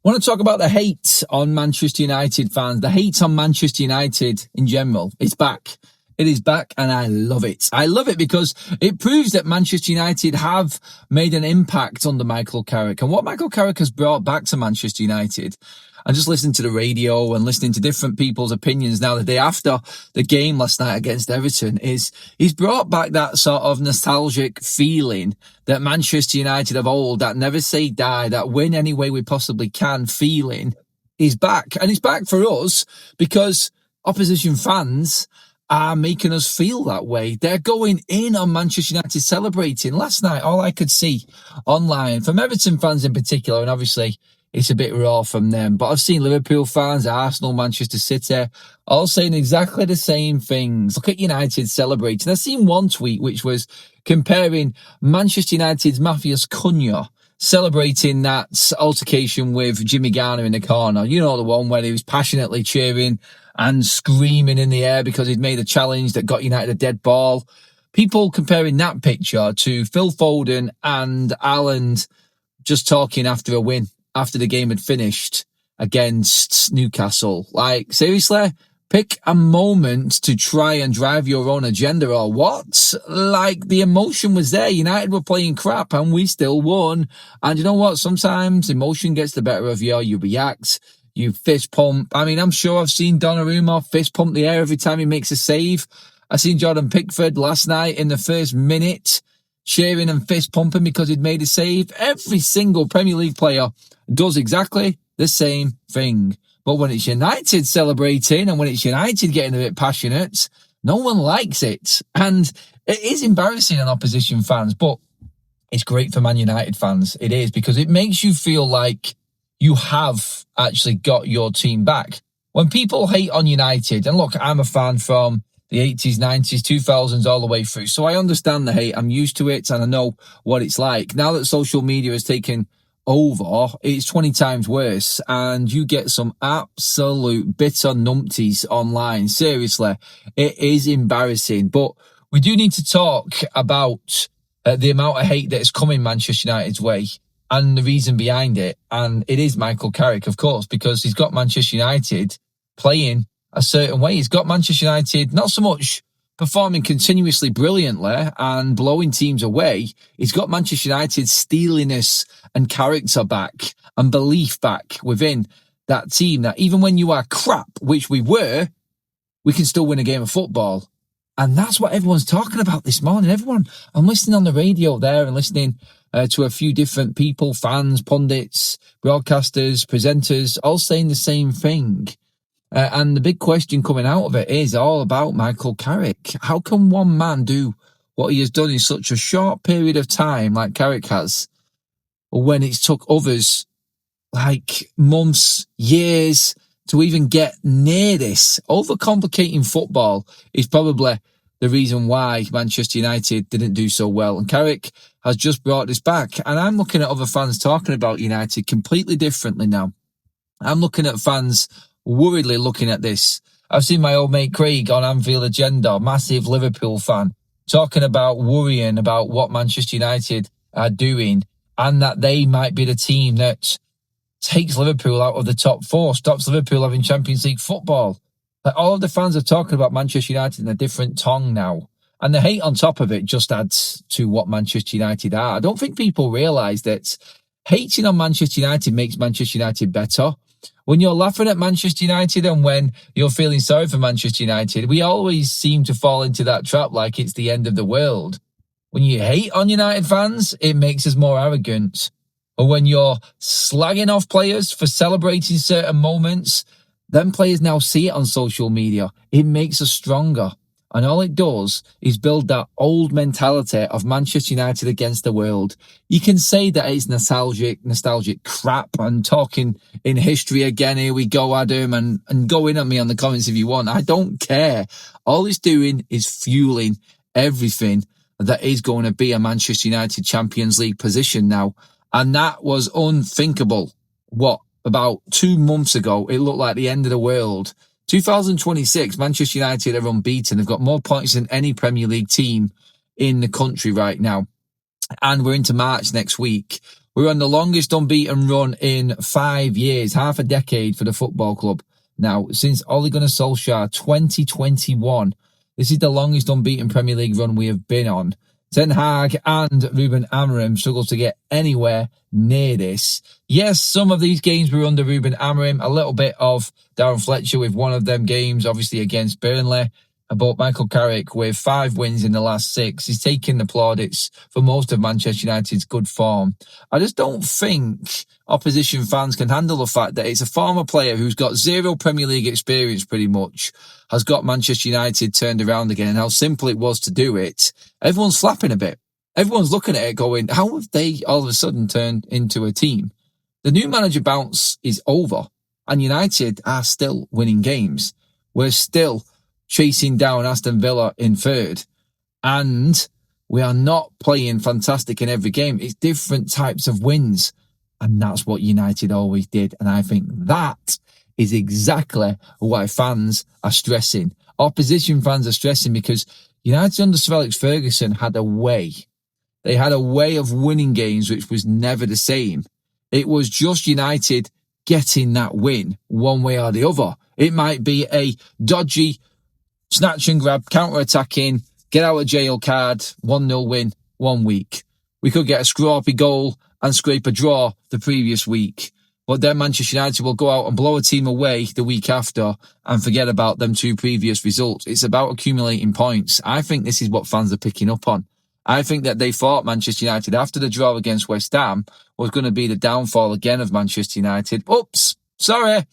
want to talk about the hate on Manchester United fans. The hate on Manchester United in general. It's back. It is back and I love it. I love it because it proves that Manchester United have made an impact under Michael Carrick. And what Michael Carrick has brought back to Manchester United, and just listening to the radio and listening to different people's opinions now the day after the game last night against Everton, is he's brought back that sort of nostalgic feeling that Manchester United of old, that never say die, that win any way we possibly can feeling is back. And it's back for us because opposition fans are making us feel that way. They're going in on Manchester United, celebrating. Last night, all I could see online, from Everton fans in particular, and obviously it's a bit raw from them, but I've seen Liverpool fans, Arsenal, Manchester City, all saying exactly the same things. Look at United celebrating. I've seen one tweet which was comparing Manchester United's Matthias Cunha celebrating that altercation with Jimmy Garner in the corner. You know, the one where he was passionately cheering and screaming in the air because he'd made a challenge that got United a dead ball. People comparing that picture to Phil Foden and Haaland just talking after a win, after the game had finished against Newcastle. Like, seriously? Pick a moment to try and drive your own agenda or what? Like, the emotion was there. United were playing crap and we still won. And you know what? Sometimes emotion gets the better of you. You react. You fist pump. I mean, I'm sure I've seen Donnarumma fist pump the air every time he makes a save. I seen Jordan Pickford last night in the first minute cheering and fist pumping because he'd made a save. Every single Premier League player does exactly the same thing. But when it's United celebrating and when it's United getting a bit passionate, no one likes it. And it is embarrassing on opposition fans, but it's great for Man United fans. It is, because it makes you feel like you have actually got your team back. When people hate on United, and look, I'm a fan from the 80s, 90s, 2000s, all the way through. So I understand the hate. I'm used to it and I know what it's like. Now that social media has taken over, it's 20 times worse, and you get some absolute bitter numpties online. Seriously, it is embarrassing. But we do need to talk about the amount of hate that is coming Manchester United's way and the reason behind it. And it is Michael Carrick, of course, because he's got Manchester United playing a certain way. He's got Manchester United not so much performing continuously brilliantly and blowing teams away. He's got Manchester United's steeliness and character back and belief back within that team, that even when you are crap, which we were, we can still win a game of football. And that's what everyone's talking about this morning. I'm listening on the radio there and listening to a few different people, fans, pundits, broadcasters, presenters, all saying the same thing. And the big question coming out of it is all about Michael Carrick. How can one man do what he has done in such a short period of time, like Carrick has, when it's took others like months, years to even get near this? Overcomplicating football is probably the reason why Manchester United didn't do so well. And Carrick has just brought this back. And I'm looking at other fans talking about United completely differently now. I'm looking at fans worriedly looking at this. I've seen my old mate Craig on Anfield Agenda, massive Liverpool fan, talking about worrying about what Manchester United are doing and that they might be the team that takes Liverpool out of the top four, stops Liverpool having Champions League football. Like, all of the fans are talking about Manchester United in a different tongue now. And the hate on top of it just adds to what Manchester United are. I don't think people realise that hating on Manchester United makes Manchester United better. When you're laughing at Manchester United and when you're feeling sorry for Manchester United, we always seem to fall into that trap like it's the end of the world. When you hate on United fans, it makes us more arrogant. Or when you're slagging off players for celebrating certain moments, then players now see it on social media. It makes us stronger. And all it does is build that old mentality of Manchester United against the world. You can say that it's nostalgic crap and talking in history again. Here we go, Adam, and go in at me on the comments if you want. I don't care. All it's doing is fueling everything that is going to be a Manchester United Champions League position now. And that was unthinkable. About 2 months ago, it looked like the end of the world. 2026, Manchester United are unbeaten. They've got more points than any Premier League team in the country right now. And we're into March next week. We're on the longest unbeaten run in 5 years, half a decade for the football club. Now, since Ole Gunnar Solskjaer 2021, this is the longest unbeaten Premier League run we have been on. Ten Hag and Ruben Amorim struggled to get anywhere near this. Yes, some of these games were under Ruben Amorim, a little bit of Darren Fletcher with one of them games, obviously against Burnley. But Michael Carrick, with 5 wins in the last 6, is taking the plaudits for most of Manchester United's good form. I just don't think opposition fans can handle the fact that it's a former player who's got 0 Premier League experience pretty much, has got Manchester United turned around again, and how simple it was to do it. Everyone's flapping a bit. Everyone's looking at it going, how have they all of a sudden turned into a team? The new manager bounce is over, and United are still winning games. We're still chasing down Aston Villa in 3rd. And we are not playing fantastic in every game. It's different types of wins. And that's what United always did. And I think that is exactly why fans are stressing. Opposition fans are stressing because United under Sir Alex Ferguson had a way. They had a way of winning games which was never the same. It was just United getting that win one way or the other. It might be a dodgy snatch and grab, counter-attacking, get out of jail card, 1-0 win, 1 week. We could get a scrappy goal and scrape a draw the previous week. But then Manchester United will go out and blow a team away the week after and forget about them 2 previous results. It's about accumulating points. I think this is what fans are picking up on. I think that they thought Manchester United, after the draw against West Ham, was going to be the downfall again of Manchester United. Oops, sorry.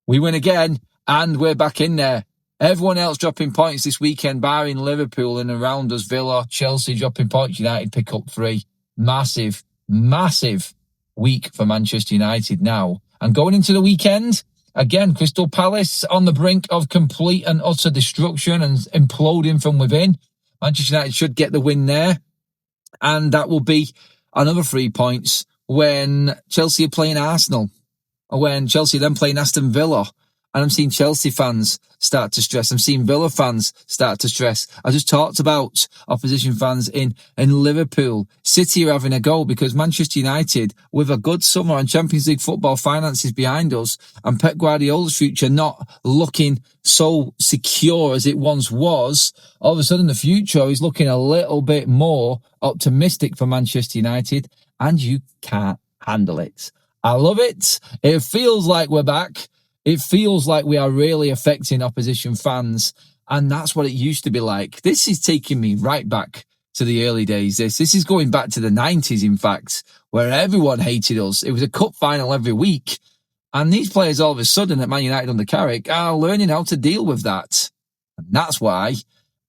We win again and we're back in there. Everyone else dropping points this weekend, barring Liverpool, and around us, Villa, Chelsea dropping points. United pick up 3. Massive, massive week for Manchester United now. And going into the weekend, again, Crystal Palace on the brink of complete and utter destruction and imploding from within. Manchester United should get the win there. And that will be another 3 points when Chelsea are playing Arsenal, or when Chelsea then playing Aston Villa. And I'm seeing Chelsea fans start to stress. I'm seeing Villa fans start to stress. I just talked about opposition fans in Liverpool. City are having a go because Manchester United, with a good summer and Champions League football finances behind us, and Pep Guardiola's future not looking so secure as it once was, all of a sudden the future is looking a little bit more optimistic for Manchester United, and you can't handle it. I love it. It feels like we're back. It feels like we are really affecting opposition fans, and that's what it used to be like. This is taking me right back to the early days. This is going back to the 90s, in fact, where everyone hated us. It was a cup final every week, and these players all of a sudden at Man United under Carrick are learning how to deal with that. And that's why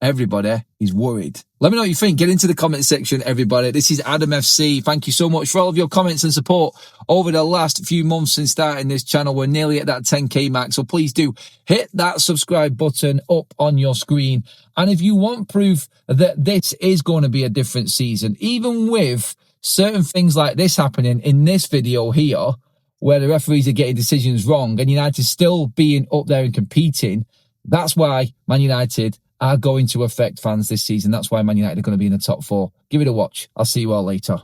everybody is worried. Let me know what you think. Get into the comment section, everybody. This is Adam FC. Thank you so much for all of your comments and support over the last few months since starting this channel. We're nearly at that 10k mark, so please do hit that subscribe button up on your screen. And if you want proof that this is going to be a different season, even with certain things like this happening in this video here, where the referees are getting decisions wrong and United still being up there and competing, that's why Man United are going to affect fans this season. That's why Man United are going to be in the top 4. Give it a watch. I'll see you all later.